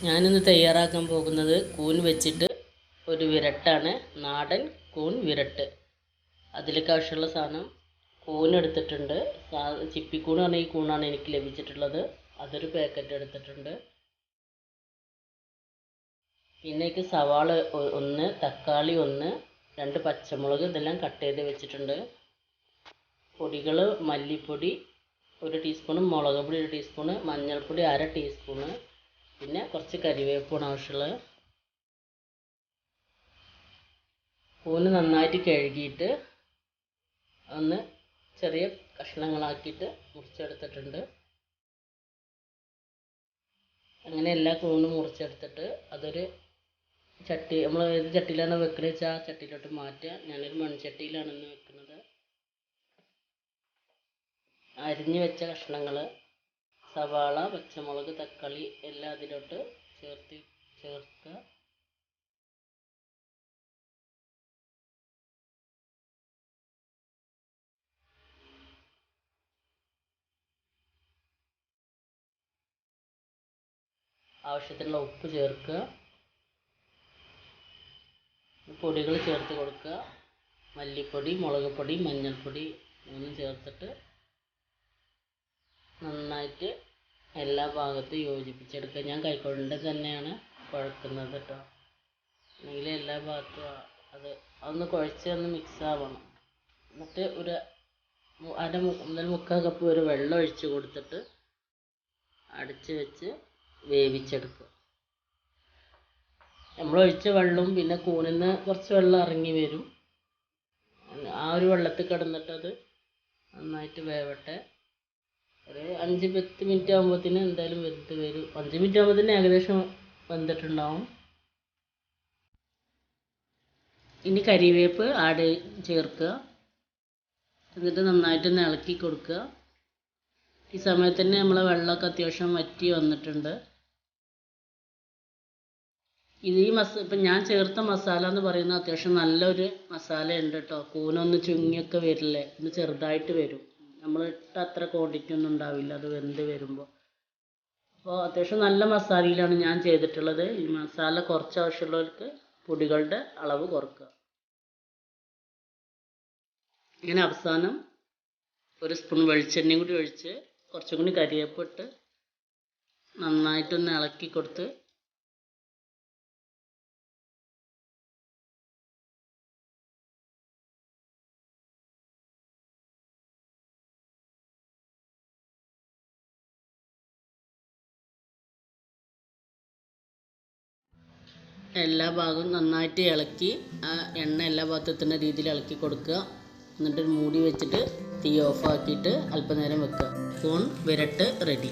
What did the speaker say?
ഞാനിന്ന് തയ്യാറാക്കാൻ പോകുന്നത് കൂൺ വെച്ചിട്ട് ഒരു വിരട്ടാണ്. നാടൻ കൂൺ വിരട്ട്. അതിലേക്ക് ആവശ്യമുള്ള സാധനം കൂൺ എടുത്തിട്ടുണ്ട്. ചിപ്പിക്കൂൺ പറഞ്ഞ ഈ കൂണാണ് എനിക്ക് ലഭിച്ചിട്ടുള്ളത്. അതൊരു പാക്കറ്റ് എടുത്തിട്ടുണ്ട്. പിന്നെ സവാള ഒന്ന്, തക്കാളി ഒന്ന്, 2 പച്ചമുളക് ഇതെല്ലാം കട്ട് ചെയ്ത് വെച്ചിട്ടുണ്ട്. പൊടികൾ മല്ലിപ്പൊടി 1 ടീസ്പൂൺ, മുളക് പൊടി 1 ടീസ്പൂൺ, മഞ്ഞൾപ്പൊടി 1/2 ടീസ്പൂൺ, പിന്നെ കുറച്ച് കരിവേപ്പാണ് ആവശ്യമുള്ളത്. കൂണ് നന്നായിട്ട് കഴുകിയിട്ട് ഒന്ന് ചെറിയ കഷ്ണങ്ങളാക്കിയിട്ട് മുറിച്ചെടുത്തിട്ടുണ്ട്. അങ്ങനെ എല്ലാ കൂണും മുറിച്ചെടുത്തിട്ട് അതൊരു ചട്ടി, നമ്മൾ ഏത് ചട്ടിയിലാണ് വെക്കുന്നത് വെച്ചാൽ ആ ചട്ടിയിലോട്ട് മാറ്റുക. ഞാനൊരു മൺചട്ടിയിലാണ് ഇന്ന് വെക്കുന്നത്. അരിഞ്ഞു വെച്ച കഷ്ണങ്ങൾ, സവാള, പച്ചമുളക്, തക്കാളി എല്ലാം അതിലോട്ട് ചേർക്കുക. ആവശ്യത്തിനുള്ള ഉപ്പ് ചേർക്കുക. പൊടികൾ ചേർത്ത് കൊടുക്കുക. മല്ലിപ്പൊടി, മുളക് പൊടി, മഞ്ഞൾപ്പൊടി മൂന്നും ചേർത്തിട്ട് നന്നായിട്ട് എല്ലാ ഭാഗത്തും യോജിപ്പിച്ചെടുക്കുക. ഞാൻ കൈക്കൊണ്ട് തന്നെയാണ് കുഴക്കുന്നത് കേട്ടോ. അല്ലെങ്കിൽ എല്ലാ ഭാഗത്തും അതൊന്ന് കുഴച്ച് ഒന്ന് മിക്സ് ആവണം. എന്നിട്ട് ഒരു മുതൽ 3/4 കപ്പ് ഒരു വെള്ളം ഒഴിച്ച് കൊടുത്തിട്ട് അടച്ച് വെച്ച് വേവിച്ചെടുക്കുക. നമ്മൾ ഒഴിച്ച വെള്ളവും പിന്നെ കൂണിൽ നിന്ന് കുറച്ച് വെള്ളം ഇറങ്ങി വരും. ആ ഒരു വെള്ളത്തിൽ കിടന്നിട്ട് അത് നന്നായിട്ട് വേവട്ടെ. ഒരു 5-10 മിനിറ്റ് ആകുമ്പോഴത്തേന് എന്തായാലും വെന്ത് വരും. 5 മിനിറ്റ് ആകുമ്പോഴത്തേന് ഏകദേശം വെന്തിട്ടുണ്ടാവും. ഇനി കരിവേപ്പ് ചേർക്കുക. എന്നിട്ട് നന്നായിട്ടൊന്ന് ഇളക്കി കൊടുക്കുക. ഈ സമയത്ത് തന്നെ നമ്മളെ വെള്ളമൊക്കെ അത്യാവശ്യം വറ്റി വന്നിട്ടുണ്ട്. ഇത് ഇപ്പം ഞാൻ ചേർത്ത മസാല എന്ന് പറയുന്നത് അത്യാവശ്യം നല്ലൊരു മസാല ഉണ്ട് കേട്ടോ. കൂനൊന്ന് ചുങ്ങിയൊക്കെ വരില്ലേ, ഒന്ന് ചെറുതായിട്ട് വരും. നമ്മളിട്ട അത്ര ക്വാണ്ടിറ്റി ഒന്നും ഉണ്ടാവില്ല അത് വെന്ത് വരുമ്പോൾ. അപ്പോൾ അത്യാവശ്യം നല്ല മസാലയിലാണ് ഞാൻ ചെയ്തിട്ടുള്ളത്. ഈ മസാല കുറച്ച് ആവശ്യമുള്ളവർക്ക് പൊടികളുടെ അളവ് കുറക്കുക. ഇങ്ങനെ അവസാനം 1 സ്പൂൺ വെളിച്ചെണ്ണയും കൂടി ഒഴിച്ച് കുറച്ചും കൂടി കരിവേപ്പിട്ട് നന്നായിട്ടൊന്ന് ഇളക്കി കൊടുത്ത് എല്ലാ ഭാഗവും നന്നായിട്ട് ഇളക്കി ആ എണ്ണ എല്ലാ ഭാഗത്തും എത്തുന്ന രീതിയിൽ ഇളക്കി കൊടുക്കുക. എന്നിട്ട് മൂടി വെച്ചിട്ട് തീ ഓഫ് ആക്കിയിട്ട് അല്പനേരം വെക്കുക. കൂൺ വിരട്ട് റെഡി.